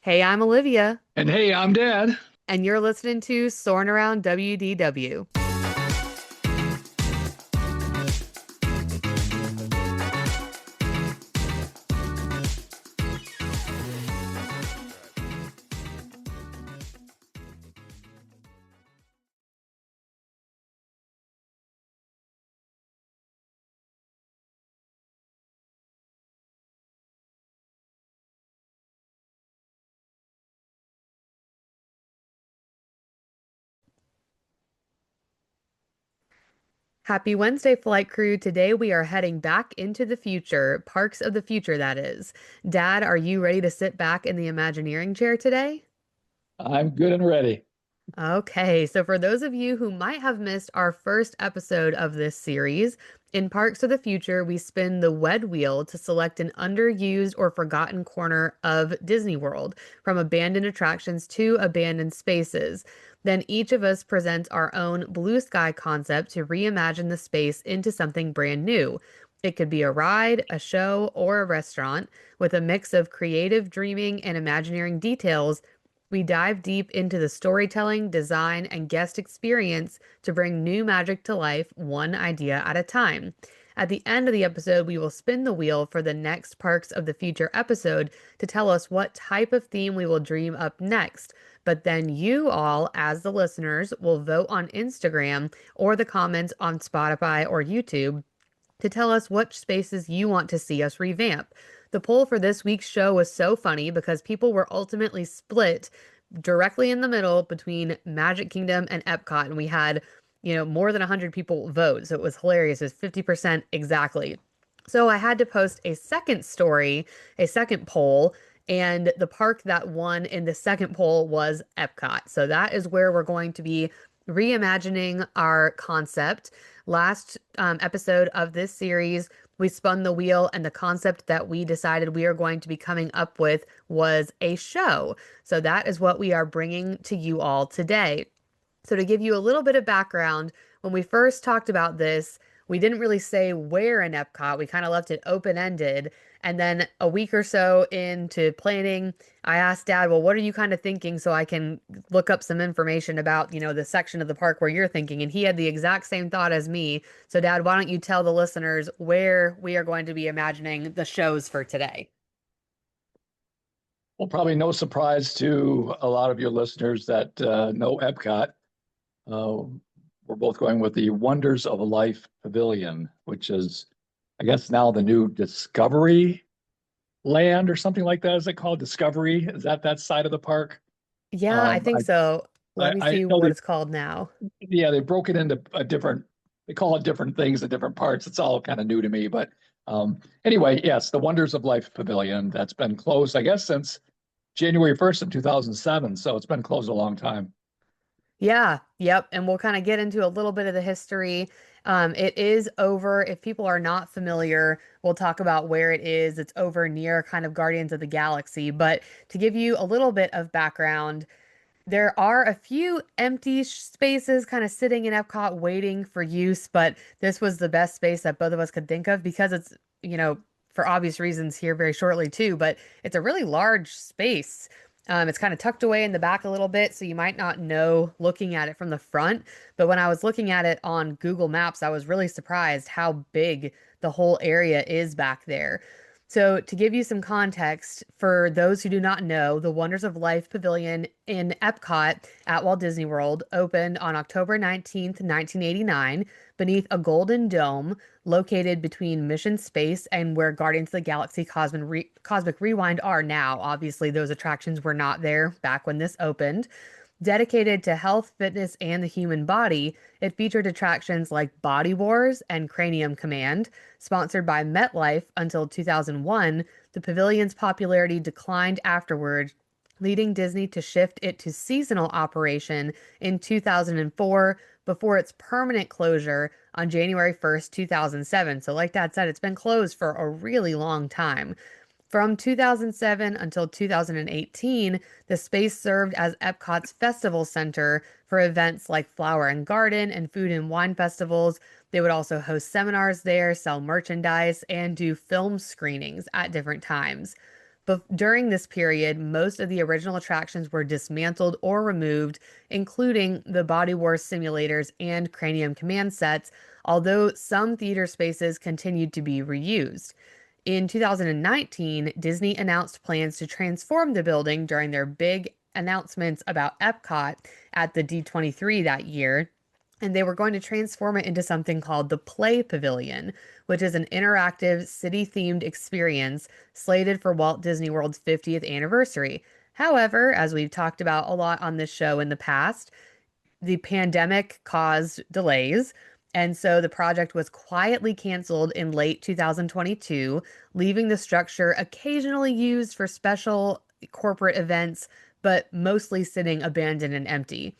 Hey, I'm Olivia, And hey, I'm Dad. and you're listening to Soarin' Around WDW. Happy Wednesday, flight crew. Today we are heading back into the future, parks of the future, that is. Dad, are you ready to sit back in the Imagineering chair today? I'm good and ready. Okay, so for those of you who might have missed our first episode of this series, in Parks of the Future, we spin the WED wheel to select an underused or forgotten corner of Disney World, from abandoned attractions to abandoned spaces. Then each of us presents our own blue sky concept to reimagine the space into something brand new. It could be a ride, a show, or a restaurant, with a mix of creative dreaming and Imagineering details. We dive deep into the storytelling, design, and guest experience to bring new magic to life, one idea at a time. At the end of the episode, we will spin the wheel for the next Parks of the Future episode to tell us what type of theme we will dream up next. But then you all, as the listeners, will vote on Instagram or the comments on Spotify or YouTube to tell us which spaces you want to see us revamp. The poll for this week's show was so funny because people were ultimately split directly in the middle between Magic Kingdom and Epcot, and we had, more than 100 people vote. So it was hilarious. It was 50% exactly. So I had to post a second story, a second poll, and the park that won in the second poll was Epcot. So that is where we're going to be reimagining our concept. Last episode of this series, we spun the wheel, and the concept that we decided we are going to be coming up with was a show. So that is what we are bringing to you all today. So, to give you a little bit of background, when we first talked about this, we didn't really say where in Epcot. We kind of left it open-ended. And then a week or so into planning, I asked Dad, well, what are you kind of thinking so I can look up some information about, the section of the park where you're thinking? And he had the exact same thought as me. So, Dad, why don't you tell the listeners where we are going to be imagining the shows for today? Well, probably no surprise to a lot of your listeners that know Epcot. Uh, we're both going with the Wonders of Life Pavilion, which is, I guess, now the new Discovery Land or something like that. Is it called Discovery? Is that side of the park? Yeah, I Um, think I, so. Let me I see know what they, it's called now. yeah, they broke it into a different, they call it different things at different parts. It's all kind of new to me. But anyway, yes, the Wonders of Life Pavilion that's been closed, I guess, since January 1st of 2007. So it's been closed a long time. Yeah, yep. And we'll kind of get into a little bit of the history. It is over, if people are not familiar, we'll talk about where it is. It's over near kind of Guardians of the Galaxy. But to give you a little bit of background, there are a few empty spaces kind of sitting in Epcot waiting for use, but this was the best space that both of us could think of because it's, for obvious reasons here very shortly too, but it's a really large space. It's kind of tucked away in the back a little bit, so you might not know looking at it from the front. But when I was looking at it on Google Maps, I was really surprised how big the whole area is back there. So, to give you some context, for those who do not know, the Wonders of Life Pavilion in Epcot at Walt Disney World opened on October 19th, 1989, beneath a golden dome located between Mission Space and where Guardians of the Galaxy Cosmic Rewind are now. Obviously, those attractions were not there back when this opened. Dedicated to health, fitness, and the human body, it featured attractions like Body Wars and Cranium Command. Sponsored by MetLife until 2001, the pavilion's popularity declined afterward, leading Disney to shift it to seasonal operation in 2004 before its permanent closure on January 1st, 2007. So, like Dad said, it's been closed for a really long time. From 2007 until 2018, the space served as Epcot's festival center for events like Flower and Garden and food and wine festivals. They would also host seminars there, sell merchandise, and do film screenings at different times. But during this period, most of the original attractions were dismantled or removed, including the Body Wars simulators and Cranium Command sets, although some theater spaces continued to be reused. In 2019, Disney announced plans to transform the building during their big announcements about EPCOT at the D23 that year, and they were going to transform it into something called the Play Pavilion, which is an interactive city-themed experience slated for Walt Disney World's 50th anniversary. However, as we've talked about a lot on this show in the past, the pandemic caused delays, and so the project was quietly canceled in late 2022, leaving the structure occasionally used for special corporate events, but mostly sitting abandoned and empty.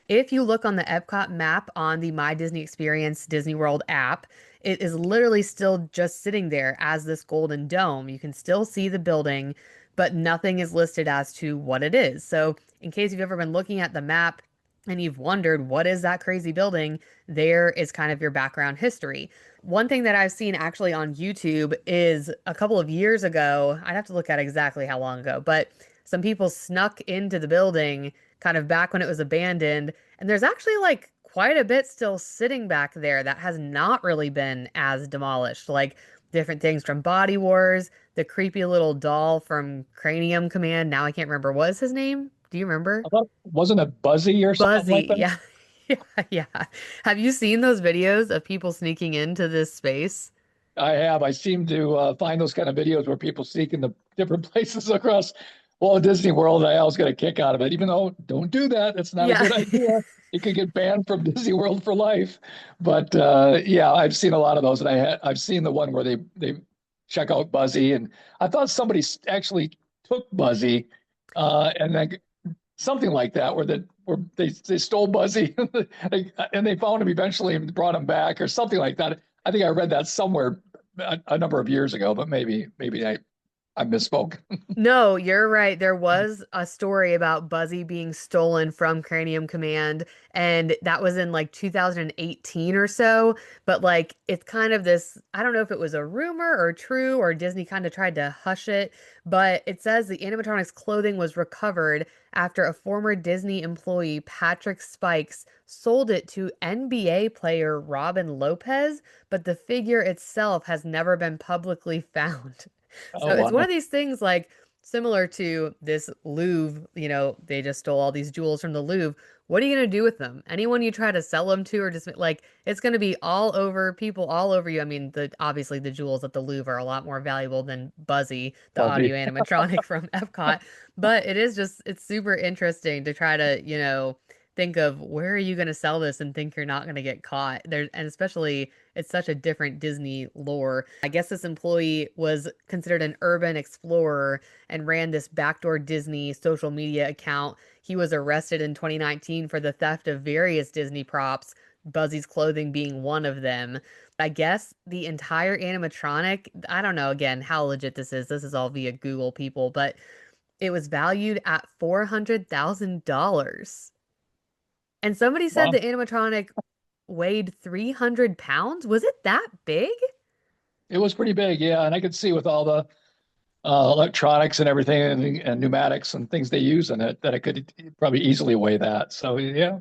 If you look on the Epcot map on the My Disney Experience Disney World app, it is literally still just sitting there as this golden dome. You can still see the building, but nothing is listed as to what it is. So, in case you've ever been looking at the map and you've wondered what is that crazy building, there is kind of your background history. One thing that I've seen actually on YouTube is a couple of years ago, I'd have to look at exactly how long ago, but some people snuck into the building kind of back when it was abandoned. And there's actually like quite a bit still sitting back there that has not really been as demolished. Like different things from Body Wars, the creepy little doll from Cranium Command. Now I can't remember. What is his name? Do you remember? I thought, wasn't it Buzzy or something like Buzzy. that? Yeah. Yeah. Yeah. Have you seen those videos of people sneaking into this space? I have. I seem to find those kind of videos where people sneak into different places across Walt Disney World. I always get a kick out of it, even though don't do that. It's not a Yeah. good idea. You could get banned from Disney World for life. But yeah, I've seen a lot of those, and I've seen the one where they check out Buzzy, and I thought somebody actually took Buzzy, and then something like that, where they stole Buzzy and they found him eventually and brought him back or something like that. I think I read that somewhere a number of years ago, but maybe I misspoke. No, you're right. There was a story about Buzzy being stolen from Cranium Command, and that was in like 2018 or so. But like, it's kind of this, I don't know if it was a rumor or true, or Disney kind of tried to hush it, but it says the animatronics clothing was recovered after a former Disney employee, Patrick Spikes, sold it to NBA player Robin Lopez, but the figure itself has never been publicly found. So Oh it's one of wow, these things like similar to this Louvre, they just stole all these jewels from the Louvre. What are you going to do with them? Anyone you try to sell them to or just like it's going to be all over people all over you. I mean, the obviously the jewels at the Louvre are a lot more valuable than Buzzy, the Buzzy. audio animatronic from Epcot, but it's super interesting to try to, think of where are you going to sell this and think you're not going to get caught. There and especially it's such a different Disney lore. I guess this employee was considered an urban explorer and ran this backdoor Disney social media account. He was arrested in 2019 for the theft of various Disney props, Buzzy's clothing being one of them. I guess the entire animatronic, I don't know again how legit this is. This is all via Google people, but it was valued at $400,000. And somebody said Wow, the animatronic weighed 300 pounds. Was it that big? it was pretty big, yeah, and I could see with all the electronics and everything and pneumatics and things they use in it that it could probably easily weigh that. So yeah,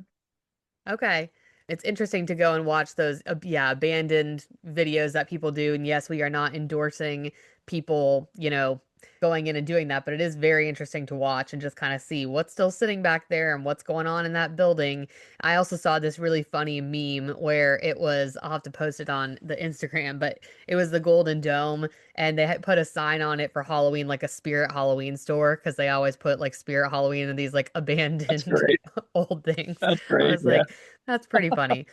Okay. It's interesting to go and watch those, yeah, abandoned videos that people do. And yes, we are not endorsing people, going in and doing that, but it is very interesting to watch and just kind of see what's still sitting back there and what's going on in that building. I also saw this really funny meme where it was, I'll have to post it on the Instagram, but it was the Golden Dome and they had put a sign on it for Halloween, like a Spirit Halloween store, because they always put like Spirit Halloween in these like that's abandoned great. old things. That's I great. was Yeah. like, that's pretty funny.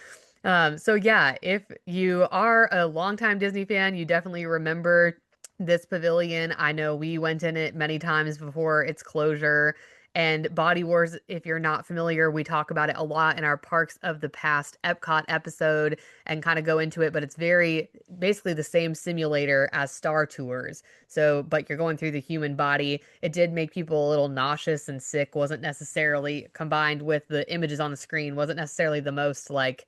So yeah, if you are a longtime Disney fan, you definitely remember this pavilion. I know we went in it many times before its closure. And Body Wars, if you're not familiar, we talk about it a lot in our Parks of the Past Epcot episode and kind of go into it, but it's very basically the same simulator as Star Tours. So, but you're going through the human body. It did make people a little nauseous and sick, wasn't necessarily combined with the images on the screen, wasn't necessarily the most like,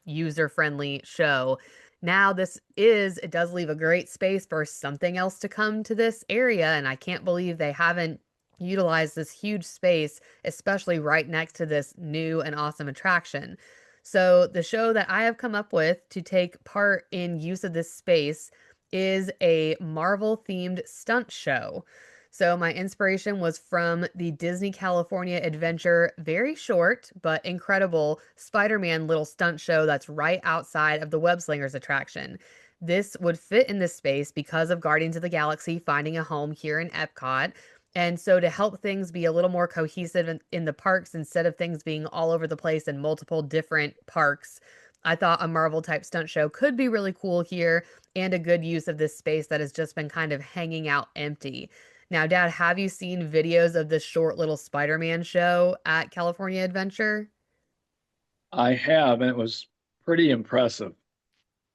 user friendly show. Now it does leave a great space for something else to come to this area, and I can't believe they haven't utilized this huge space, especially right next to this new and awesome attraction. So the show that I have come up with to take part in use of this space is a Marvel themed stunt show. So my inspiration was from the Disney California Adventure, very short but incredible Spider-Man little stunt show that's right outside of the Web Slingers attraction. This would fit in this space because of Guardians of the Galaxy finding a home here in Epcot. And so to help things be a little more cohesive in the parks instead of things being all over the place in multiple different parks, I thought a Marvel type stunt show could be really cool here and a good use of this space that has just been kind of hanging out empty. Now, Dad, have you seen videos of this short little Spider-Man show at California Adventure? I have, and it was pretty impressive.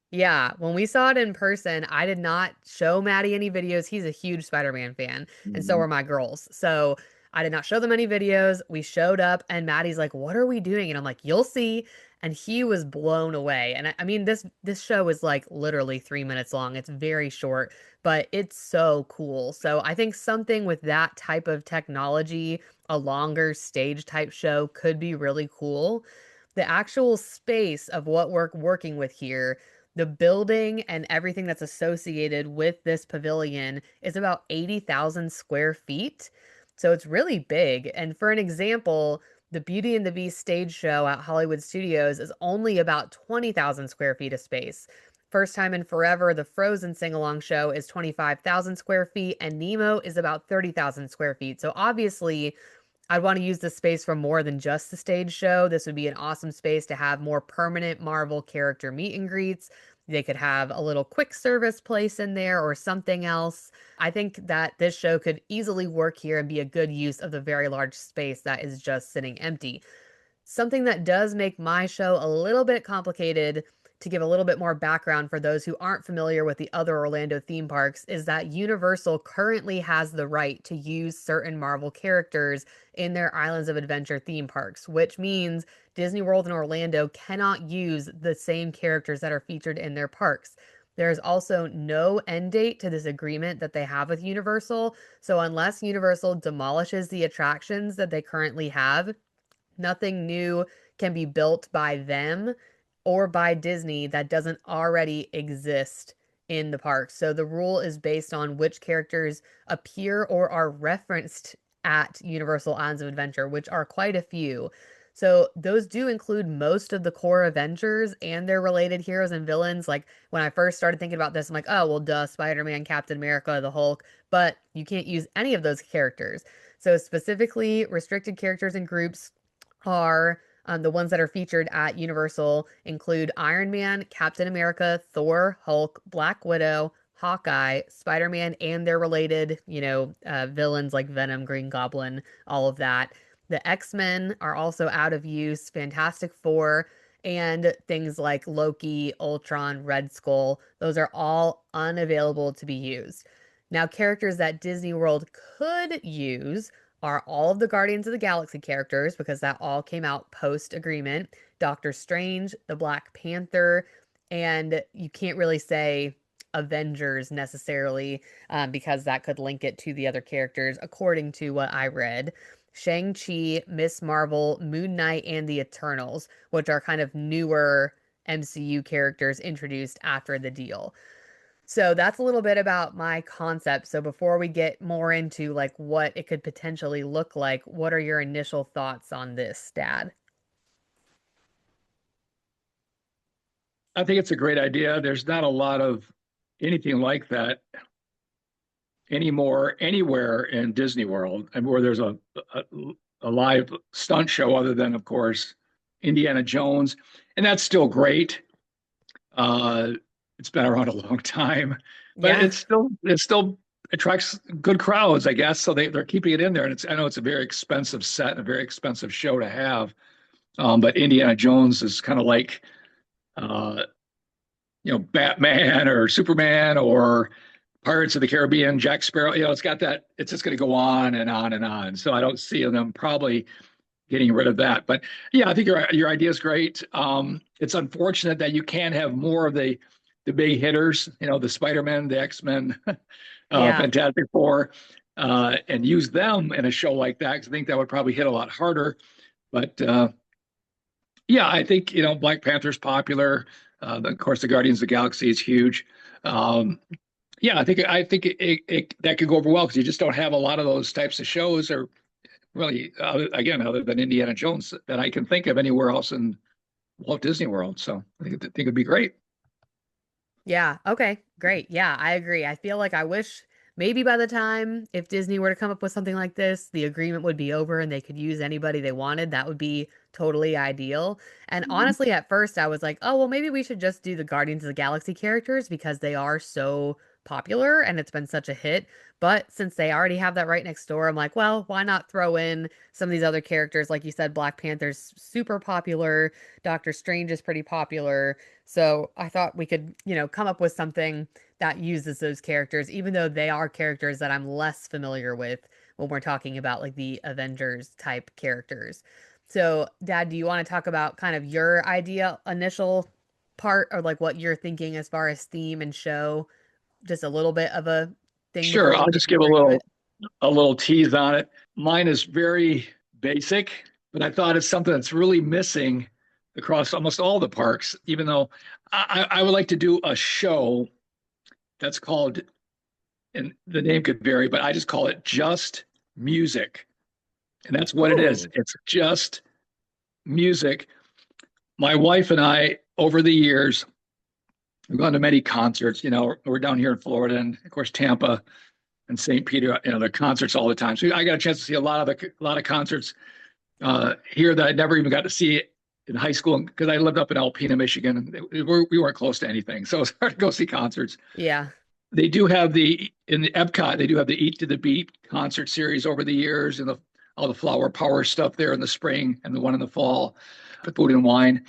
Yeah, when we saw it in person, I did not show Maddie any videos. He's a huge Spider-Man fan, and so Mhm. are my girls. So I did not show them any videos. We showed up, and Maddie's like, "What are we doing?" And I'm like, "You'll see." And he was blown away. And I mean, this show is like literally 3 minutes long. It's very short, but it's so cool. So I think something with that type of technology, a longer stage type show, could be really cool. The actual space of what we're working with here, the building and everything that's associated with this pavilion is about 80,000 square feet. So it's really big. And for an example, the Beauty and the Beast stage show at Hollywood Studios is only about 20,000 square feet of space. First time in forever, the Frozen sing along show is 25,000 square feet, and Nemo is about 30,000 square feet. So obviously, I'd want to use this space for more than just the stage show. This would be an awesome space to have more permanent Marvel character meet and greets. They could have a little quick service place in there or something else. I think that this show could easily work here and be a good use of the very large space that is just sitting empty. Something that does make my show a little bit complicated, to give a little bit more background for those who aren't familiar with the other Orlando theme parks, is that Universal currently has the right to use certain Marvel characters in their Islands of Adventure theme parks, which means Disney World and Orlando cannot use the same characters that are featured in their parks. There is also no end date to this agreement that they have with Universal. So, unless Universal demolishes the attractions that they currently have, nothing new can be built by them or by Disney that doesn't already exist in the park. So the rule is based on which characters appear or are referenced at Universal Islands of Adventure, which are quite a few. So those do include most of the core Avengers and their related heroes and villains. Like when I first started thinking about this, I'm like, oh, well, duh, Spider-Man, Captain America, the Hulk, but you can't use any of those characters. So specifically restricted characters and groups are the ones that are featured at Universal include Iron Man, Captain America, Thor, Hulk, Black Widow, Hawkeye, Spider-Man, and their related, villains like Venom, Green Goblin, all of that. The X-Men are also out of use, Fantastic Four, and things like Loki, Ultron, Red Skull. Those are all unavailable to be used. Now, characters that Disney World could use are all of the Guardians of the Galaxy characters because that all came out post agreement. Doctor Strange, the Black Panther, and you can't really say Avengers necessarily because that could link it to the other characters, according to what I read. Shang-Chi, Miss Marvel, Moon Knight, and the Eternals, which are kind of newer MCU characters introduced after the deal. So that's a little bit about my concept. So before we get more into like what it could potentially look like, what are your initial thoughts on this, Dad? I think it's a great idea. There's not a lot of anything like that anymore anywhere in Disney World, and where there's a, a live stunt show other than, of course, Indiana Jones, and that's still great. Uh, it's been around a long time, but Yeah. it still attracts good crowds, I guess. So they're keeping it in there, and I know it's a very expensive set and a very expensive show to have. But Indiana Jones is kind of like uh, Batman or Superman or Pirates of the Caribbean, Jack Sparrow. It's got that. It's just going to go on and on and on. So I don't see them probably getting rid of that. But yeah, I think your idea is great. It's unfortunate that you can't have more of the the big hitters, the Spider-Man, the X-Men, Yeah. Fantastic Four, and use them in a show like that, because I think that would probably hit a lot harder. But yeah, I think Black Panther's popular. Of course, the Guardians of the Galaxy is huge. Um, yeah, I think that could go over well because you just don't have a lot of those types of shows, or really, again, other than Indiana Jones, that I can think of anywhere else in Walt Disney World. So I think it'd be great. Yeah. Okay. Great. Yeah, I agree. I feel like I wish maybe by the time if Disney were to come up with something like this, the agreement would be over and they could use anybody they wanted. That would be totally ideal. And honestly, at first I was like, oh, well, maybe we should just do the Guardians of the Galaxy characters because they are so popular and it's been such a hit. But since they already have that right next door, I'm like, well, why not throw in some of these other characters? Like you said, Black Panther's super popular. Doctor Strange is pretty popular. So I thought we could, come up with something that uses those characters, even though they are characters that I'm less familiar with when we're talking about like the Avengers type characters. So, Dad, do you want to talk about kind of your idea initial part or like what you're thinking as far as theme and show? Just a little bit of a thing Sure, before we I'll get just give a deeper into it. little tease on it. Mine is very basic, but I thought it's something that's really missing across almost all the parks. Even though I would like to do a show that's called, and the name could vary, but I just call it just music, and that's what it is. Ooh. It's just music. My wife and I, over the years, we've gone to many concerts. We're down here in Florida, and of course Tampa and St. Peter. The concerts all the time. So I got a chance to see a lot of concerts here that I never even got to see in high school because I lived up in Alpena, Michigan, and we weren't close to anything. So it's hard to go see concerts. Yeah. They do have in the EPCOT, they do have the Eat to the Beat concert series over the years, and all the flower power stuff there in the spring and the one in the fall, the food and wine.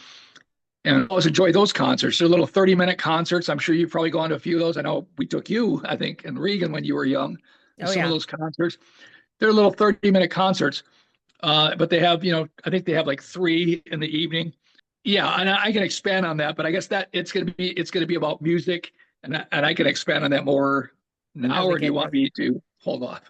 And I always enjoy those concerts. They're little 30-minute concerts. I'm sure you've probably gone to a few of those. I know we took you, I think, and Regan when you were young to Oh, some of yeah. those concerts. They're little 30-minute concerts, but they have, I think they have like three in the evening. Yeah, and I can expand on that, but I guess that it's gonna be about music, and I can expand on that more As now, we or do you get want me to hold off?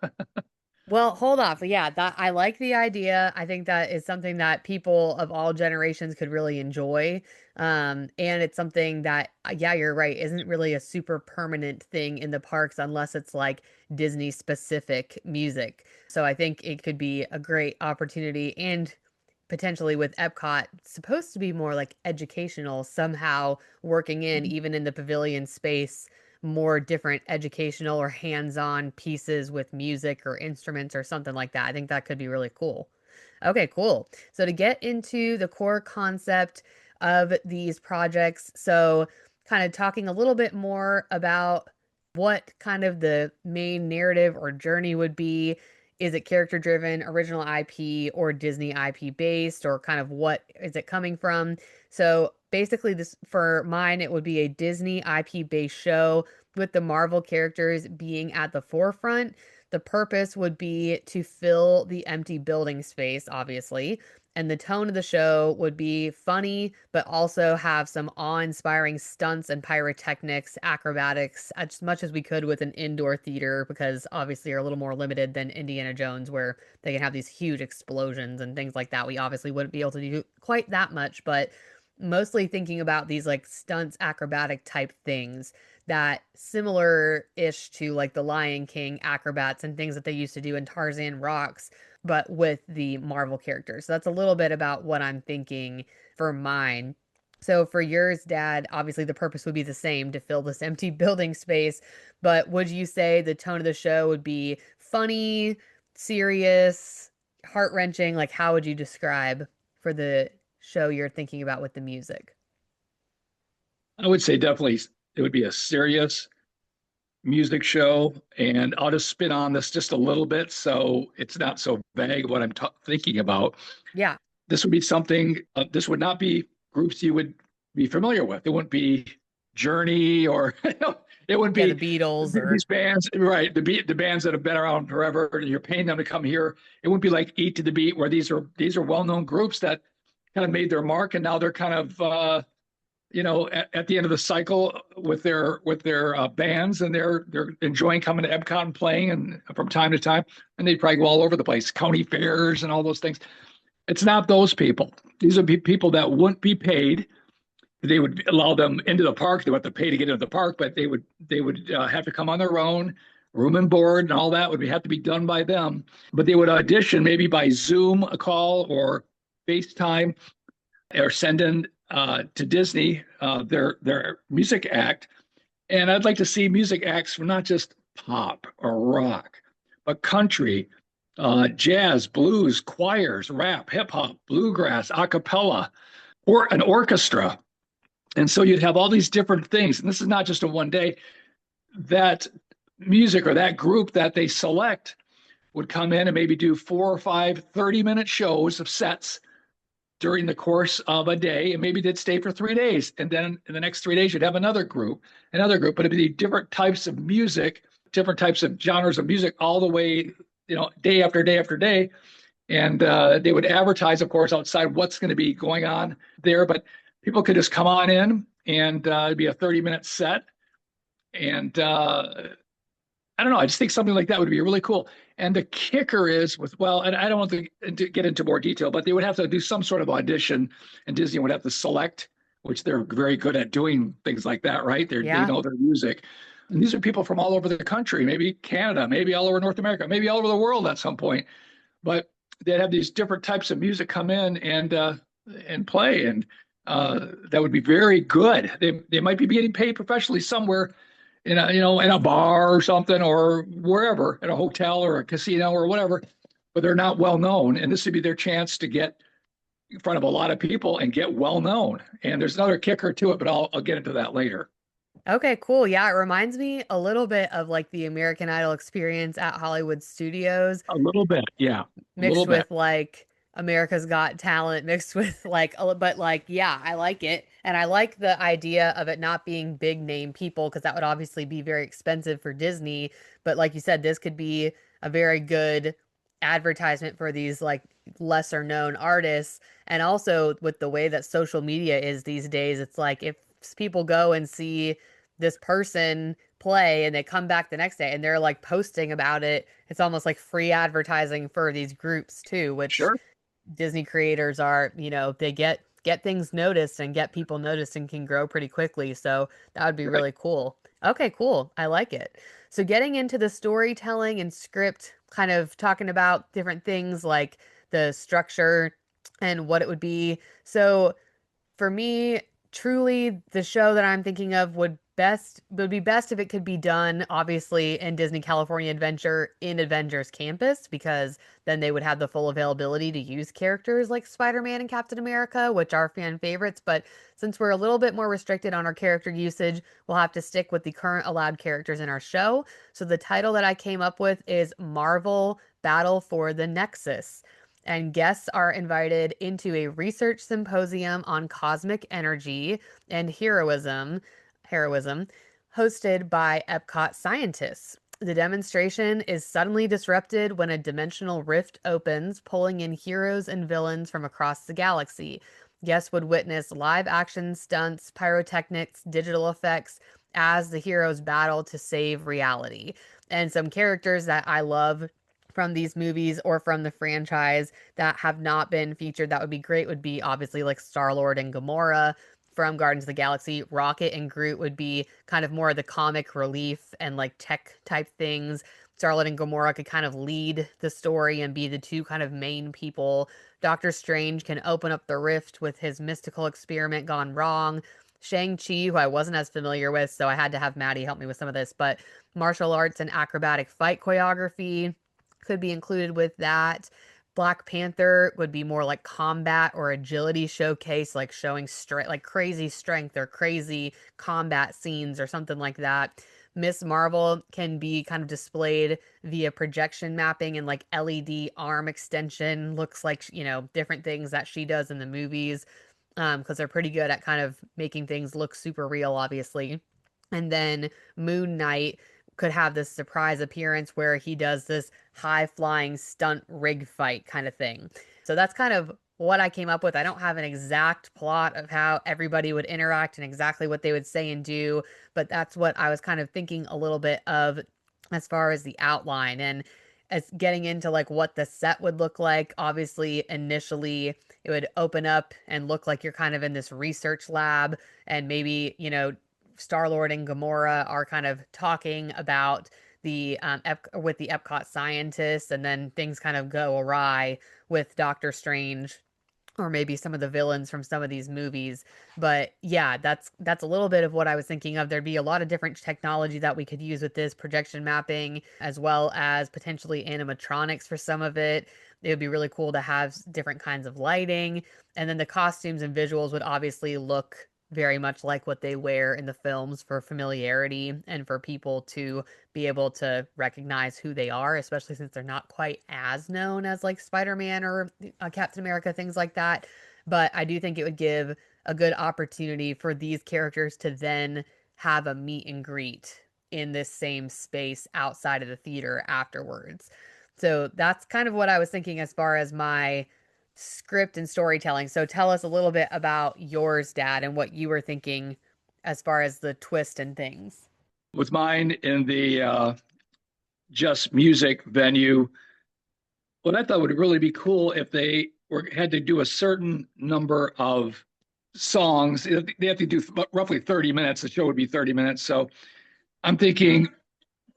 Well, hold off. Yeah, that I like the idea. I think that is something that people of all generations could really enjoy. And it's something that, yeah, you're right, isn't really a super permanent thing in the parks unless it's like Disney specific music. So I think it could be a great opportunity and potentially with Epcot supposed to be more like educational somehow working in even in the pavilion space more different educational or hands-on pieces with music or instruments or something like that. I think that could be really cool. Okay, cool. So to get into the core concept of these projects, so kind of talking a little bit more about what kind of the main narrative or journey would be. Is it character driven, original IP, or Disney IP based, or kind of what is it coming from? So basically, this for mine, it would be a Disney IP based show with the Marvel characters being at the forefront. The purpose would be to fill the empty building space, obviously. And the tone of the show would be funny, but also have some awe-inspiring stunts and pyrotechnics, acrobatics, as much as we could with an indoor theater, because obviously are a little more limited than Indiana Jones, where they can have these huge explosions and things like that. We obviously wouldn't be able to do quite that much, but mostly thinking about these like stunts, acrobatic type things that similar-ish to like the Lion King acrobats and things that they used to do in Tarzan Rocks, but with the Marvel characters. So that's a little bit about what I'm thinking for mine. So for yours, Dad, obviously the purpose would be the same to fill this empty building space, but would you say the tone of the show would be funny, serious, heart-wrenching? Like how would you describe for the show you're thinking about with the music? I would say definitely it would be a serious music show, and I'll just spin on this just a little bit so it's not so vague what I'm thinking about. Yeah. This would be something, this would not be groups you would be familiar with. It wouldn't be Journey or it wouldn't Yeah, the be Beatles or these bands, right? The bands that have been around forever, and you're paying them to come here. It wouldn't be like Eat to the Beat, where these are well known groups that kind of made their mark, and now they're kind of at the end of the cycle with their bands, and they're enjoying coming to Epcot and playing, and from time to time, and they probably go all over the place, county fairs and all those things. It's not those people. These would be people that wouldn't be paid. They would allow them into the park. They would have to pay to get into the park, but they would have to come on their own. Room and board and all that would have to be done by them. But they would audition maybe by Zoom a call or FaceTime, or send in to Disney their music act. And I'd like to see music acts from not just pop or rock, but country, jazz, blues, choirs, rap, hip hop, bluegrass, a cappella, or an orchestra. And so you'd have all these different things. And this is not just a one day. That music or that group that they select would come in and maybe do 4 or 5 30-minute shows of sets during the course of a day, and maybe they'd stay for 3 days. And then in the next 3 days, you'd have another group, but it'd be different types of music, different types of genres of music all the way, day after day after day. And they would advertise, of course, outside what's going to be going on there, but people could just come on in, and it'd be a 30-minute set. And I don't know. I just think something like that would be really cool. And the kicker is and I don't want to get into more detail, but they would have to do some sort of audition, and Disney would have to select, which they're very good at doing things like that, right? They Yeah. know their music. And these are people from all over the country, maybe Canada, maybe all over North America, maybe all over the world at some point. But they'd have these different types of music come in and play, and that would be very good. They might be getting paid professionally somewhere in a bar or something, or wherever, at a hotel or a casino or whatever, but they're not well known. And this would be their chance to get in front of a lot of people and get well known. And there's another kicker to it, but I'll get into that later. Okay, cool. Yeah, it reminds me a little bit of like the American Idol experience at Hollywood Studios, A little bit, yeah, a little mixed bit. with like America's Got Talent, mixed with like, but like, yeah, I like it. And I like the idea of it not being big name people because that would obviously be very expensive for Disney. But like you said, this could be a very good advertisement for these like lesser known artists. And also with the way that social media is these days, it's like if people go and see this person play and they come back the next day and they're like posting about it, it's almost like free advertising for these groups too, which Sure. Disney creators are, they get things noticed and get people noticed and can grow pretty quickly. So that would be Right. really cool. Okay, cool. I like it. So getting into the storytelling and script, kind of talking about different things like the structure and what it would be. So for me, truly the show that I'm thinking of would be best if it could be done obviously in Disney California Adventure in Avengers Campus because then they would have the full availability to use characters like Spider-Man and Captain America, which are fan favorites, but since we're a little bit more restricted on our character usage, we'll have to stick with the current allowed characters in our show. So the title that I came up with is Marvel Battle for the Nexus, and guests are invited into a research symposium on cosmic energy and heroism hosted by EPCOT scientists. The demonstration is suddenly disrupted when a dimensional rift opens, pulling in heroes and villains from across the galaxy. Guests would witness live action stunts, pyrotechnics, digital effects as the heroes battle to save reality. And some characters that I love from these movies or from the franchise that have not been featured that would be great would be obviously like Star-Lord and Gamora from Guardians of the Galaxy. Rocket and Groot would be kind of more of the comic relief and like tech type things. Scarlet and Gamora could kind of lead the story and be the two kind of main people. Doctor Strange can open up the rift with his mystical experiment gone wrong. Shang-Chi, who I wasn't as familiar with, so I had to have Maddie help me with some of this, but martial arts and acrobatic fight choreography could be included with that. Black Panther would be more like combat or agility showcase, like showing strength, like crazy strength or crazy combat scenes or something like that. Miss Marvel can be kind of displayed via projection mapping and like LED arm extension, looks like, different things that she does in the movies, because they're pretty good at kind of making things look super real, obviously. And then Moon Knight could have this surprise appearance where he does this high flying stunt rig fight kind of thing. So that's kind of what I came up with. I don't have an exact plot of how everybody would interact and exactly what they would say and do, but that's what I was kind of thinking a little bit of as far as the outline and as getting into like what the set would look like. Obviously, initially it would open up and look like you're kind of in this research lab and maybe, Star-Lord and Gamora are kind of talking about the with the Epcot scientists, and then things kind of go awry with Doctor Strange or maybe some of the villains from some of these movies. But yeah, that's a little bit of what I was thinking of. There'd be a lot of different technology that we could use with this projection mapping, as well as potentially animatronics for some of it. It would be really cool to have different kinds of lighting. And then the costumes and visuals would obviously look very much like what they wear in the films for familiarity and for people to be able to recognize who they are, especially since they're not quite as known as like Spider-Man or Captain America, things like that. But I do think it would give a good opportunity for these characters to then have a meet and greet in this same space outside of the theater afterwards. So that's kind of what I was thinking as far as my script and storytelling. So tell us a little bit about yours, Dad, and what you were thinking as far as the twist and things. With mine in the just music venue, what I thought would really be cool if they had to do a certain number of songs. They have to do roughly 30 minutes. The show would be 30 minutes. So I'm thinking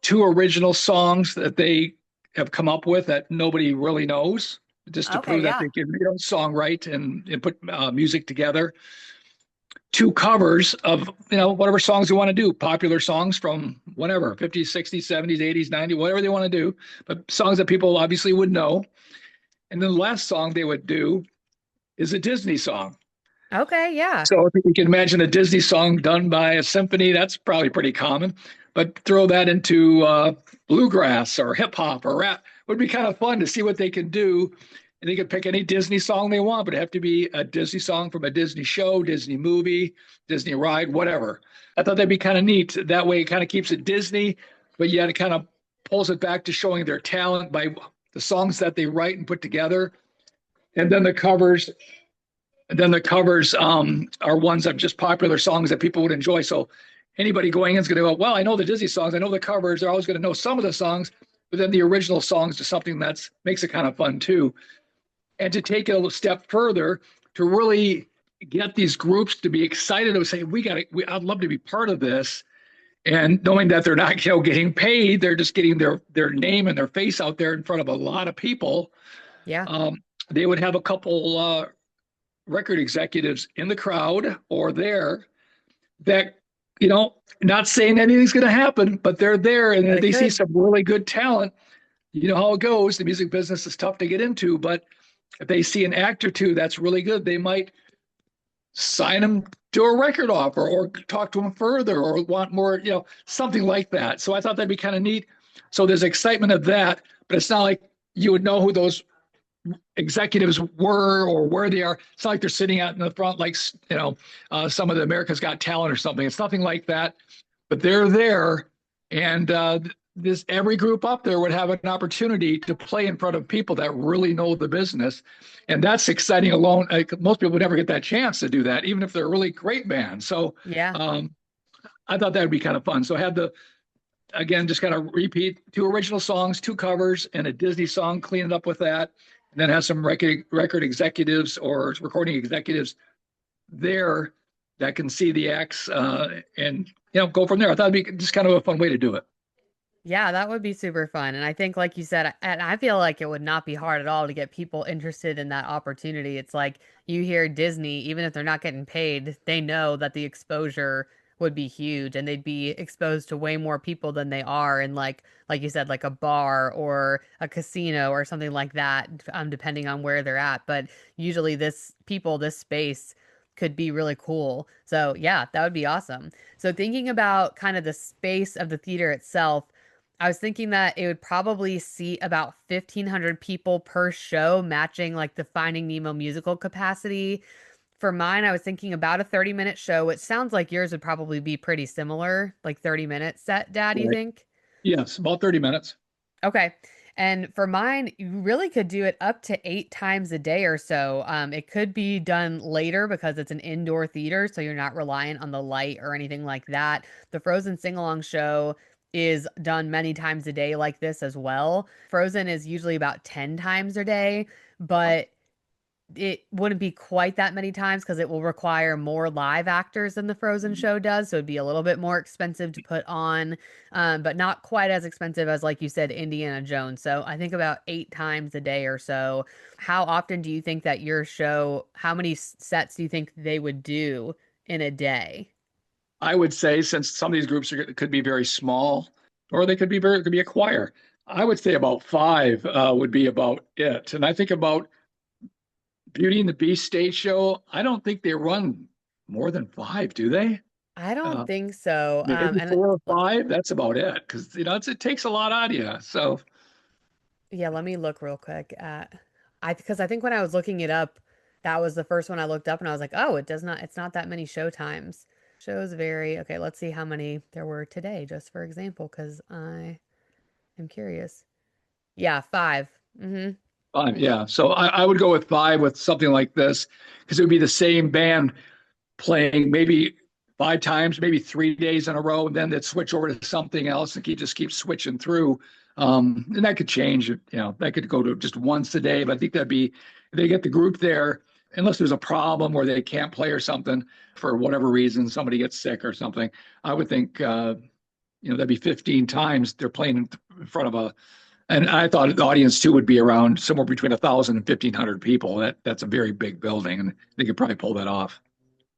two original songs that they have come up with that nobody really knows, just to Okay, prove that yeah. they can, songwrite and put music together. Two covers of, whatever songs they want to do, popular songs from whatever, 50s, 60s, 70s, 80s, 90s, whatever they want to do, but songs that people obviously would know. And then the last song they would do is a Disney song. Okay, yeah. So if you can imagine a Disney song done by a symphony, that's probably pretty common. But throw that into bluegrass or hip hop or rap, it would be kind of fun to see what they can do. And they could pick any Disney song they want, but it have to be a Disney song from a Disney show, Disney movie, Disney ride, whatever. I thought that'd be kind of neat. That way, it kind of keeps it Disney, but yet it kind of pulls it back to showing their talent by the songs that they write and put together. And then the covers are ones of just popular songs that people would enjoy. So anybody going in is going to go, well, I know the Disney songs, I know the covers. They're always going to know some of the songs, but then the original songs is something that makes it kind of fun too. And to take it a little step further, to really get these groups to be excited to say, I'd love to be part of this. And knowing that they're not, getting paid, they're just getting their name and their face out there in front of a lot of people. Yeah. They would have a couple record executives in the crowd or there that, not saying anything's going to happen, but they're there. And But if it they see could. some really good talent, you know how it goes. The music business is tough to get into, but if they see an act or two that's really good, they might sign them to a record offer or talk to them further or want more, something like that. So I thought that'd be kind of neat. So there's excitement of that, but it's not like you would know who those executives were or where they are. It's not like they're sitting out in the front like, some of the America's Got Talent or something. It's nothing like that, but they're there. And this every group up there would have an opportunity to play in front of people that really know the business. And that's exciting alone. Like, most people would never get that chance to do that, even if they're a really great band. So Yeah. I thought that would be kind of fun. So I had again, just kind of repeat two original songs, two covers, and a Disney song, clean it up with that. And then have some record executives or recording executives there that can see the acts and go from there. I thought it'd be just kind of a fun way to do it. Yeah, that would be super fun. And I think, like you said, and I feel like it would not be hard at all to get people interested in that opportunity. It's like you hear Disney, even if they're not getting paid, they know that the exposure would be huge and they'd be exposed to way more people than they are in like you said, like a bar or a casino or something like that, depending on where they're at. But usually this space could be really cool. So yeah, that would be awesome. So thinking about kind of the space of the theater itself, I was thinking that it would probably seat about 1,500 people per show, matching like the Finding Nemo musical capacity. For mine, I was thinking about a 30-minute show, which sounds like yours would probably be pretty similar, like 30 minutes set, Dad, you Right. think? Yes, about 30 minutes. Okay. And for mine, you really could do it up to 8 times a day or so. It could be done later because it's an indoor theater, so you're not reliant on the light or anything like that. The Frozen sing-along show is done many times a day like this as well. Frozen is usually about 10 times a day, but it wouldn't be quite that many times because it will require more live actors than the Frozen show does. So it'd be a little bit more expensive to put on, but not quite as expensive as, like you said, Indiana Jones. So I think about 8 times a day or so. How often do you think that your show, how many sets do you think they would do in a day? I would say since some of these groups could be very small, or they could be very could be a choir. I would say about five would be about it. And I think about Beauty and the Beast stage show. I don't think they run more than five, do they? I don't Uh, think so. Maybe And four or five. That's about it. Because it takes a lot out of you. So yeah, let me look real quick at because I think when I was looking it up, that was the first one I looked up and I was like, oh, it's not that many show times. Shows vary. Okay, let's see how many there were today, just for example, because I am curious. Yeah, 5. Mm-hmm. five, yeah. So I would go with five with something like this because it would be the same band playing maybe five times, maybe 3 days in a row, and then they'd switch over to something else and just keep switching through. And that could change. That could go to just once a day. But I think that'd be they get the group there, unless there's a problem where they can't play or something for whatever reason, somebody gets sick or something. I would think that'd be 15 times they're playing in front of a. And I thought the audience too would be around somewhere between 1,000 and 1,500 people. That's a very big building, and they could probably pull that off.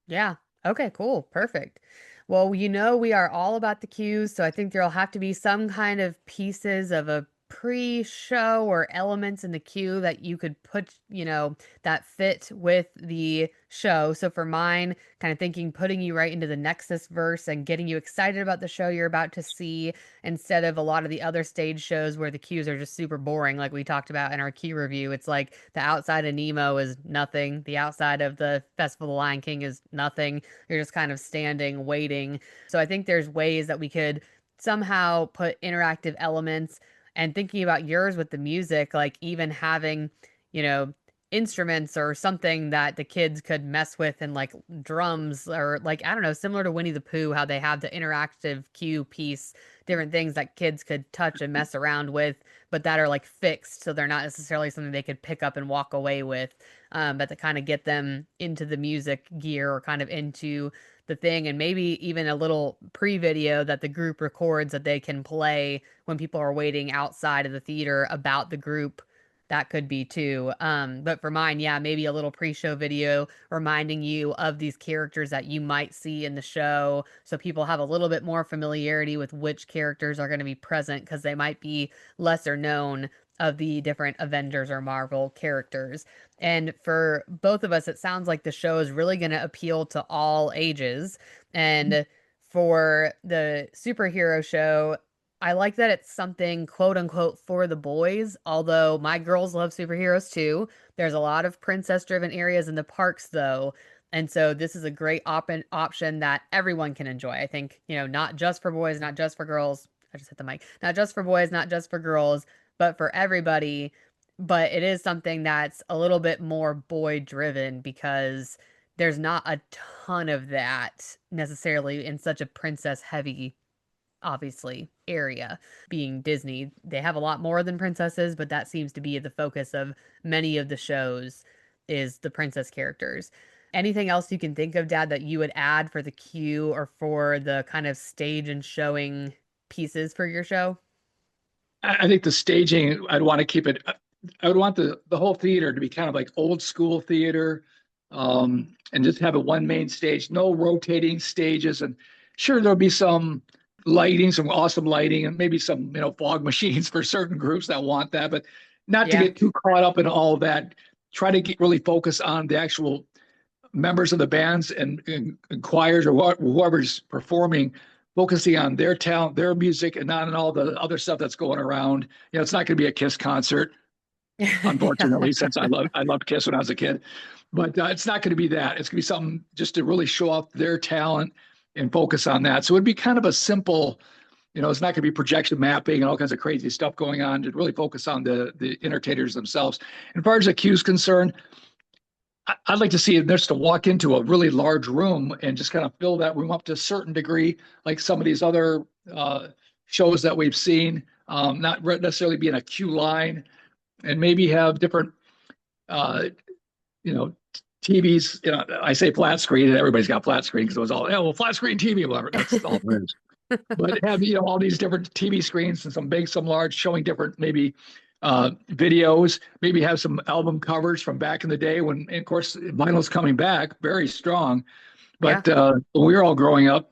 Yeah. Okay, cool. Perfect. Well, we are all about the cues, so I think there'll have to be some kind of pieces of a pre-show or elements in the cue that you could put, that fit with the show. So for mine, kind of thinking putting you right into the Nexus verse and getting you excited about the show you're about to see instead of a lot of the other stage shows where the cues are just super boring, like we talked about in our cue review. It's like the outside of Nemo is nothing, the outside of the Festival of the Lion King is nothing. You're just kind of standing, waiting. So I think there's ways that we could somehow put interactive elements and thinking about yours with the music, like even having, you know, instruments or something that the kids could mess with and like drums or like I don't know, similar to Winnie the Pooh, how they have the interactive cue piece, different things that kids could touch and mess around with, but that are like fixed, so they're not necessarily something they could pick up and walk away with, but to kind of get them into the music gear or kind of into the thing, and maybe even a little pre-video that the group records that they can play when people are waiting outside of the theater about the group. That could be too. But for mine, yeah, maybe a little pre-show video reminding you of these characters that you might see in the show, so people have a little bit more familiarity with which characters are going to be present because they might be lesser known of the different Avengers or Marvel characters. And for both of us, it sounds like the show is really going to appeal to all ages. And for the superhero show, I like that it's something quote unquote for the boys, although my girls love superheroes too. There's a lot of princess driven areas in the parks though. And so this is a great option that everyone can enjoy. I think, not just for boys, not just for girls. I just hit the mic. Not just for boys, not just for girls, but for everybody. But it is something that's a little bit more boy driven because there's not a ton of that necessarily in such a princess heavy, obviously, area. Being Disney, they have a lot more than princesses, but that seems to be the focus of many of the shows is the princess characters. Anything else you can think of, Dad, that you would add for the queue or for the kind of stage and showing pieces for your show? I think the staging, I'd want to keep it. I would want the whole theater to be kind of like old school theater, and just have a one main stage, no rotating stages. And sure, there'll be some lighting, some awesome lighting, and maybe some fog machines for certain groups that want that, but not to Yeah. get too caught up in all of that. Try to really focus on the actual members of the bands and choirs or whoever's performing, focusing on their talent, their music, and not on all the other stuff that's going around. It's not going to be a Kiss concert, unfortunately, since I loved Kiss when I was a kid. But it's not going to be that. It's going to be something just to really show off their talent and focus on that. So it'd be kind of a simple It's not going to be projection mapping and all kinds of crazy stuff going on to really focus on the entertainers themselves. And as far as the queue is concerned, I'd like to see this to walk into a really large room and just kind of fill that room up to a certain degree, like some of these other shows that we've seen, not necessarily be in a queue line, and maybe have different, uh, you know, TVs. I say flat screen, and everybody's got flat screen because it was all, yeah, well, flat screen TV, whatever. That's all there is. But have all these different TV screens, and some big, some large, showing different maybe videos. Maybe have some album covers from back in the day when, and of course, vinyl's coming back very strong. Yeah. But when we were all growing up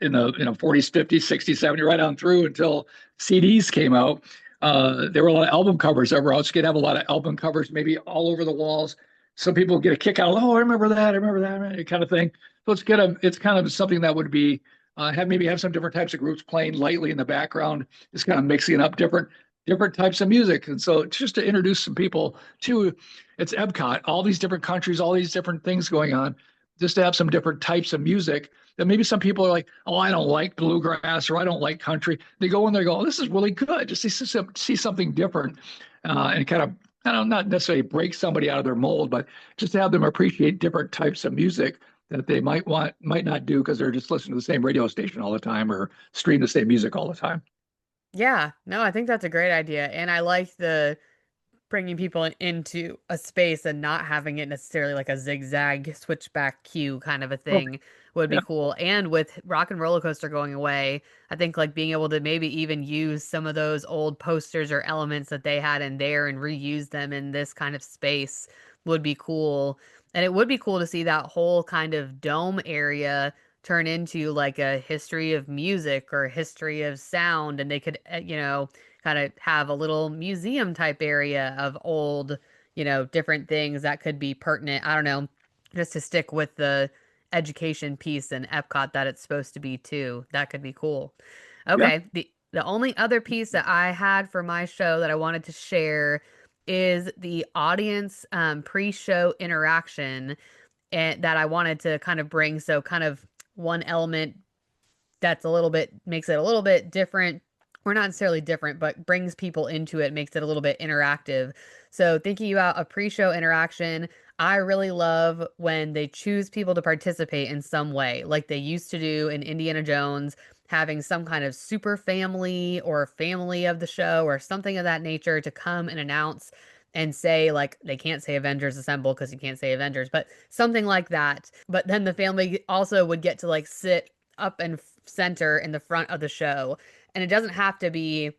in the 40s, 50s, 60s, 70s, right on through until CDs came out, there were a lot of album covers ever out. So you could have a lot of album covers maybe all over the walls. Some people get a kick out of, oh, I remember that, kind of thing. So it's kind of something that would be have some different types of groups playing lightly in the background, just kind of mixing up different types of music. And so it's just to introduce some people to, it's EPCOT, all these different countries, all these different things going on, just to have some different types of music that maybe some people are like, oh, I don't like bluegrass or I don't like country. They go in there and go, oh, this is really good. Just see something different and kind of, I don't know, not necessarily break somebody out of their mold, but just to have them appreciate different types of music that they might not do because they're just listening to the same radio station all the time or stream the same music all the time. Yeah. No, I think that's a great idea. And I like the bringing people into a space and not having it necessarily like a zigzag switchback queue kind of a Oh, thing would be yeah. cool. And with Rock and Roller Coaster going away, I think like being able to maybe even use some of those old posters or elements that they had in there and reuse them in this kind of space would be cool. And it would be cool to see that whole kind of dome area turn into like a history of music or history of sound, and they could, kind of have a little museum type area of old, different things that could be pertinent. I don't know, just to stick with the education piece and Epcot that it's supposed to be too. That could be cool. Yeah. Okay, the only other piece that I had for my show that I wanted to share is the audience pre-show interaction and that I wanted to kind of bring. So kind of one element that's a little bit makes it a little bit different, or not necessarily different, but brings people into it, makes it a little bit interactive. So thinking about a pre-show interaction, I really love when they choose people to participate in some way, like they used to do in Indiana Jones, having some kind of super family or family of the show or something of that nature to come and announce and say, like, they can't say Avengers Assemble because you can't say Avengers, but something like that. But then the family also would get to like sit up and center in the front of the show. And it doesn't have to be,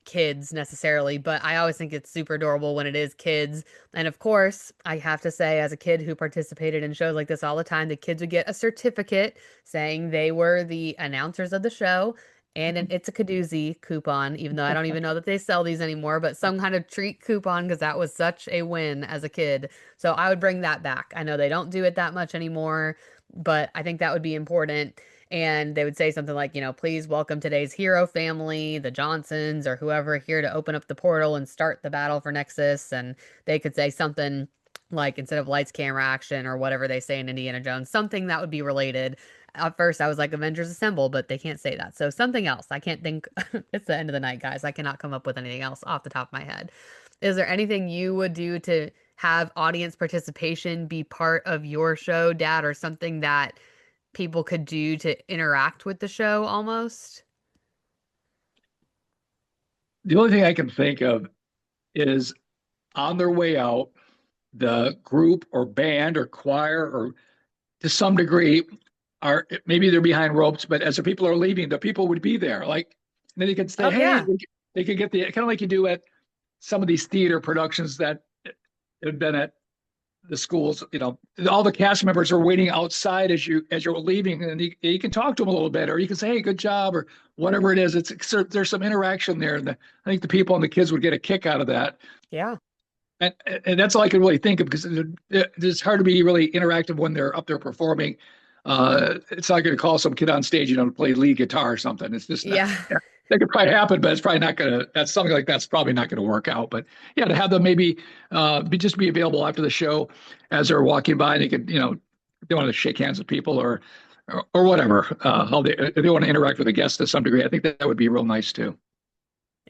kids necessarily, but I always think it's super adorable when it is kids. And of course, I have to say, as a kid who participated in shows like this all the time, the kids would get a certificate saying they were the announcers of the show and an It's a Kadoozy coupon, even though I don't even know that they sell these anymore, but some kind of treat coupon because that was such a win as a kid. So I would bring that back. I know they don't do it that much anymore, but I think that would be important. And they would say something like, please welcome today's hero family, the Johnsons or whoever here to open up the portal and start the battle for Nexus. And they could say something like, instead of lights, camera, action, or whatever they say in Indiana Jones, something that would be related. At first, I was like, Avengers Assemble, but they can't say that. So something else. I can't think. It's the end of the night, guys. I cannot come up with anything else off the top of my head. Is there anything you would do to have audience participation be part of your show, Dad, or something that people could do to interact with the show almost? The only thing I can think of is on their way out, the group or band or choir or to some degree are maybe they're behind ropes, but as the people are leaving, the people would be there. Like, and then you could say, Oh, hey, yeah. they could get the kind of like you do at some of these theater productions that had been at the schools. All the cast members are waiting outside as you're leaving, and you can talk to them a little bit, or you can say, hey, good job, or whatever it is. There's some interaction there, and I think the people and the kids would get a kick out of that. Yeah. And that's all I can really think of because it's hard to be really interactive when they're up there performing. It's not going to call some kid on stage, to play lead guitar or something. It's just not. Yeah. Yeah, that could probably happen, but it's probably not going to. That's something like that's probably not going to work out. But yeah, to have them maybe be available after the show as they're walking by, and they could, they want to shake hands with people or or whatever. How they, if they want to interact with the guests to some degree, I think that would be real nice too.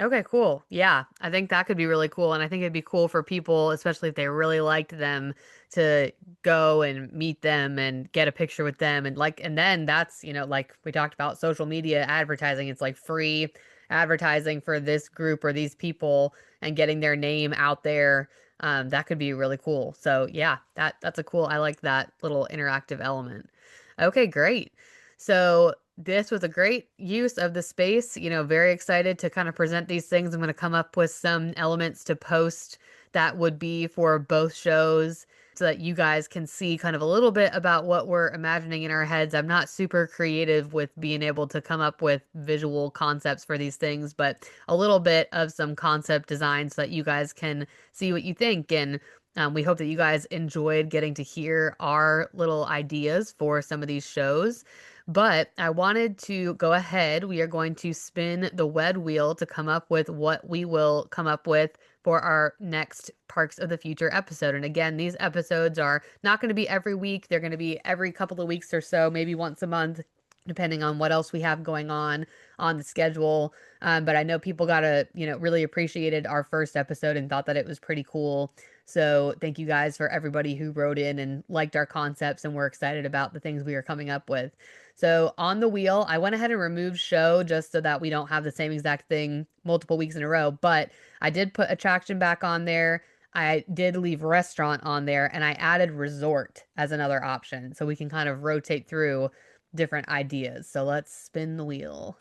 Okay, cool. Yeah, I think that could be really cool. And I think it'd be cool for people, especially if they really liked them, to go and meet them and get a picture with them. And then that's, like we talked about social media advertising, it's like free advertising for this group or these people and getting their name out there. That could be really cool. So yeah, that's a cool, I like that little interactive element. Okay, great. So this was a great use of the space. Very excited to kind of present these things. I'm going to come up with some elements to post that would be for both shows so that you guys can see kind of a little bit about what we're imagining in our heads. I'm not super creative with being able to come up with visual concepts for these things, but a little bit of some concept design so that you guys can see what you think. And we hope that you guys enjoyed getting to hear our little ideas for some of these shows. But I wanted to go ahead. We are going to spin the WED wheel to come up with what we will come up with for our next Parks of the Future episode. And again, these episodes are not going to be every week. They're going to be every couple of weeks or so, maybe once a month, depending on what else we have going on the schedule. But I know people got to, really appreciated our first episode and thought that it was pretty cool. So thank you guys for everybody who wrote in and liked our concepts and were excited about the things we are coming up with. So on the wheel, I went ahead and removed show just so that we don't have the same exact thing multiple weeks in a row. But I did put attraction back on there. I did leave restaurant on there and I added resort as another option so we can kind of rotate through different ideas. So let's spin the wheel.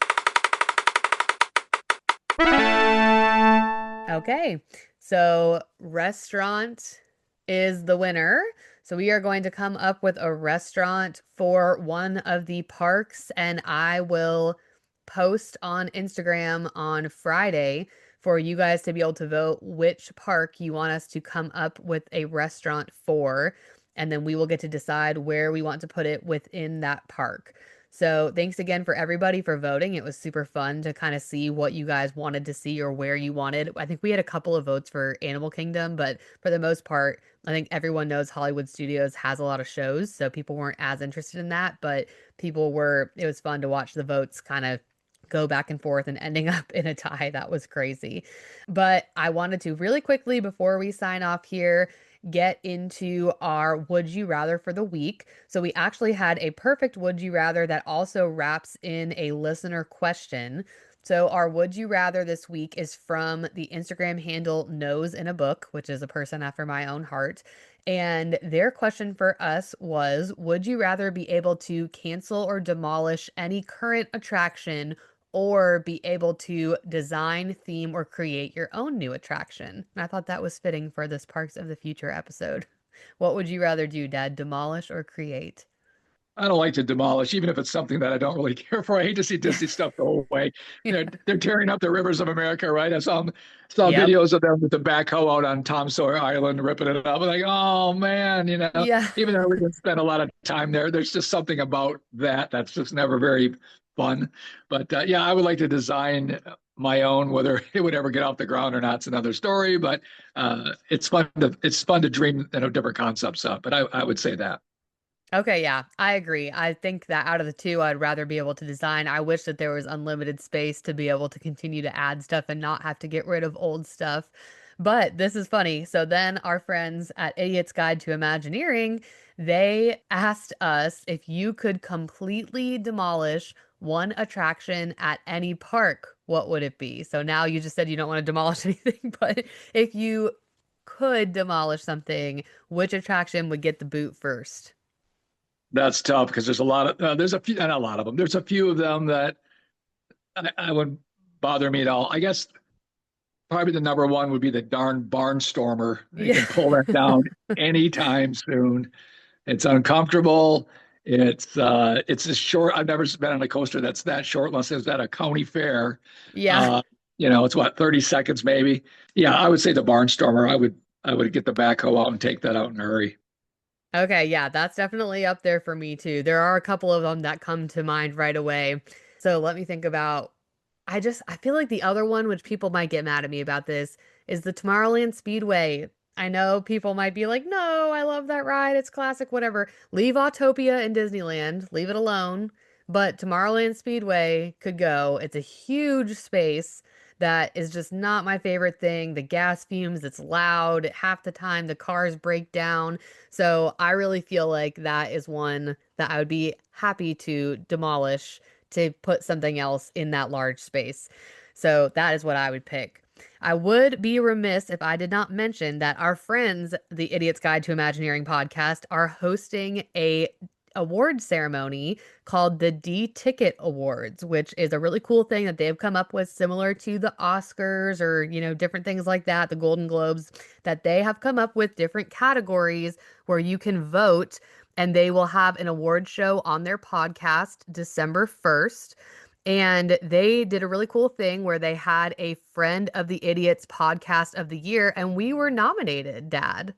Okay, so restaurant is the winner. So we are going to come up with a restaurant for one of the parks, and I will post on Instagram on Friday for you guys to be able to vote which park you want us to come up with a restaurant for, and then we will get to decide where we want to put it within that park. So thanks again for everybody for voting. It was super fun to kind of see what you guys wanted to see or where you wanted. I think we had a couple of votes for Animal Kingdom, but for the most part, I think everyone knows Hollywood Studios has a lot of shows, so people weren't as interested in that, but it was fun to watch the votes kind of go back and forth and ending up in a tie. That was crazy. But I wanted to really quickly before we sign off here get into our would you rather for the week. So we actually had a perfect would you rather that also wraps in a listener question. So our would you rather this week is from the Instagram handle Nose in a Book, which is a person after my own heart. And their question for us was, would you rather be able to cancel or demolish any current attraction or be able to design, theme, or create your own new attraction? And I thought that was fitting for this Parks of the Future episode. What would you rather do, Dad? Demolish or create? I don't like to demolish, even if it's something that I don't really care for. I hate to see Disney stuff go away. They're tearing up the rivers of America, right? I saw Yep. videos of them with the backhoe out on Tom Sawyer Island ripping it up. I'm like, oh man, Yeah. even though we didn't spend a lot of time there, there's just something about that that's just never very fun. But yeah, I would like to design my own. Whether it would ever get off the ground or not, it's another story. But it's fun to dream different concepts up. But I would say that. Okay, yeah, I agree. I think that out of the two, I'd rather be able to design. I wish that there was unlimited space to be able to continue to add stuff and not have to get rid of old stuff. But this is funny. So then our friends at Idiot's Guide to Imagineering, they asked us if you could completely demolish one attraction at any park, what would it be? So now you just said you don't want to demolish anything, but if you could demolish something, which attraction would get the boot first? That's tough because there's a few, not a lot of them. There's a few of them that I wouldn't bother me at all. I guess probably the number one would be the darn barnstormer. They Yeah. can pull that down anytime soon. It's uncomfortable. It's a short. I've never been on a coaster that's that short unless it's at a county fair. Yeah. Uh, it's what, 30 seconds maybe. Yeah, I would say the barnstormer. I would get the backhoe out and take that out in a hurry. Okay, yeah, that's definitely up there for me too. There are a couple of them that come to mind right away. So let me think about I feel like the other one, which people might get mad at me about this, is the Tomorrowland Speedway. I know people might be like, no, I love that ride. It's classic, whatever. Leave Autopia in Disneyland, leave it alone. But Tomorrowland Speedway could go. It's a huge space that is just not my favorite thing. The gas fumes, it's loud. Half the time, the cars break down. So I really feel like that is one that I would be happy to demolish to put something else in that large space. So that is what I would pick. I would be remiss if I did not mention that our friends, the Idiot's Guide to Imagineering podcast, are hosting a award ceremony called the D-Ticket Awards, which is a really cool thing that they've come up with, similar to the Oscars or, different things like that, the Golden Globes, that they have come up with different categories where you can vote, and they will have an award show on their podcast December 1st. And they did a really cool thing where they had a Friend of the Idiots podcast of the year, and we were nominated, Dad.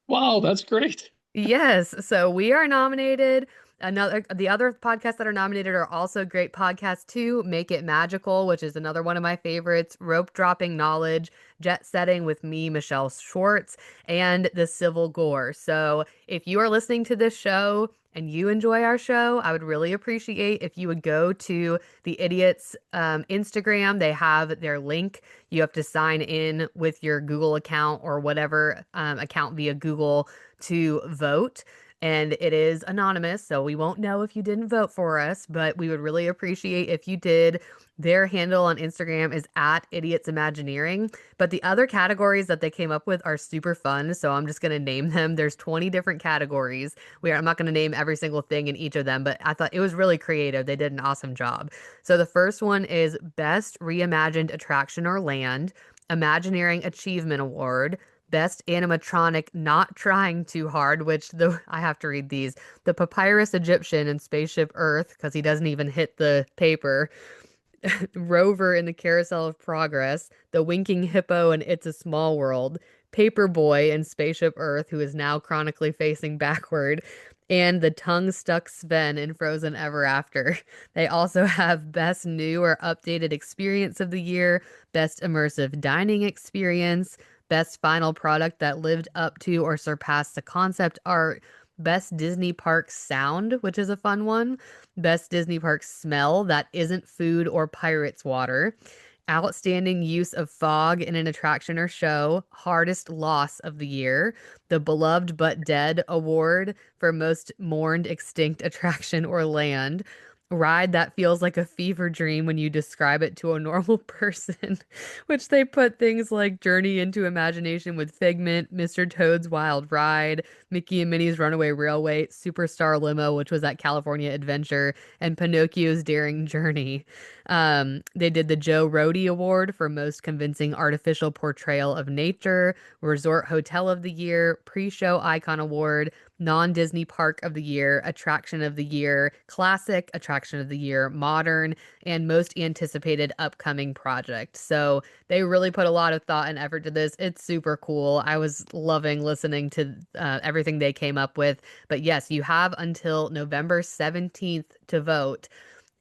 Wow, that's great. Yes, so we are nominated. The other podcasts that are nominated are also great podcasts too. Make It Magical, which is another one of my favorites. Rope Dropping Knowledge, Jet Setting with me, Michelle Schwartz, and The Civil Gore. So if you are listening to this show and you enjoy our show, I would really appreciate if you would go to the Idiots Instagram. They have their link. You have to sign in with your Google account or whatever account via Google to vote. And it is anonymous, so we won't know if you didn't vote for us, but we would really appreciate if you did. Their handle on Instagram is at Idiots Imagineering. But the other categories that they came up with are super fun, so I'm just going to name them. There's 20 different categories. I'm not going to name every single thing in each of them, but I thought it was really creative. They did an awesome job. So the first one is Best Reimagined Attraction or Land, Imagineering Achievement Award. Best animatronic not trying too hard, which I have to read these. The Papyrus Egyptian in Spaceship Earth, because he doesn't even hit the paper. Rover in the Carousel of Progress, the Winking Hippo in It's a Small World, Paperboy in Spaceship Earth, who is now chronically facing backward, and the tongue stuck Sven in Frozen Ever After. They also have Best New or Updated Experience of the Year, Best Immersive Dining Experience, Best Final Product that lived up to or surpassed the concept art, Best Disney Park Sound, which is a fun one, Best Disney Park Smell that isn't food or pirates water, Outstanding Use of Fog in an Attraction or Show, Hardest Loss of the Year, the Beloved But Dead Award for Most Mourned Extinct Attraction or Land, Ride that feels like a fever dream when you describe it to a normal person, which they put things like Journey into Imagination with Figment, Mr. Toad's Wild Ride, Mickey and Minnie's Runaway Railway, Superstar Limo, which was at California Adventure, and Pinocchio's Daring Journey. They did the Joe Rohde Award for Most Convincing Artificial Portrayal of Nature, Resort Hotel of the Year, Pre-Show Icon Award, Non-Disney Park of the Year, Attraction of the Year, Classic Attraction of the Year, Modern, and Most Anticipated Upcoming Project. So they really put a lot of thought and effort to this. It's super cool. I was loving listening to everything they came up with. But yes, you have until November 17th to vote,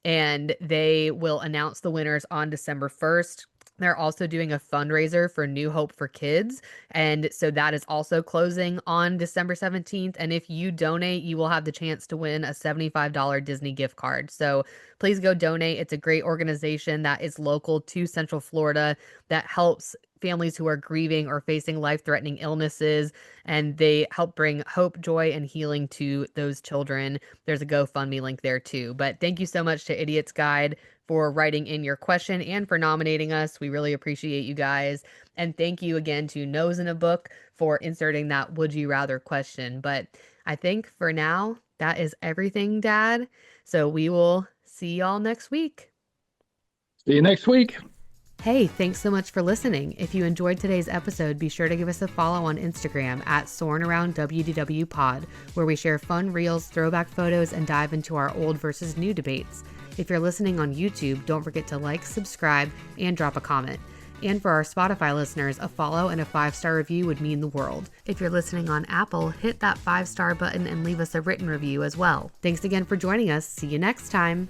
and they will announce the winners on December 1st. They're also doing a fundraiser for New Hope for Kids. And so that is also closing on December 17th. And if you donate, you will have the chance to win a $75 Disney gift card. So please go donate. It's a great organization that is local to Central Florida that helps families who are grieving or facing life-threatening illnesses, and they help bring hope, joy, and healing to those children. There's a GoFundMe link there too. But thank you so much to Idiot's Guide for writing in your question and for nominating us. We really appreciate you guys. And thank you again to Nose in a Book for inserting that Would You Rather question. But I think for now, that is everything, Dad. So we will see y'all next week. See you next week. Hey, thanks so much for listening. If you enjoyed today's episode, be sure to give us a follow on Instagram at Soarin Around WDW Pod, where we share fun reels, throwback photos, and dive into our old versus new debates. If you're listening on YouTube, don't forget to like, subscribe, and drop a comment. And for our Spotify listeners, a follow and a 5-star review would mean the world. If you're listening on Apple, hit that 5-star button and leave us a written review as well. Thanks again for joining us. See you next time.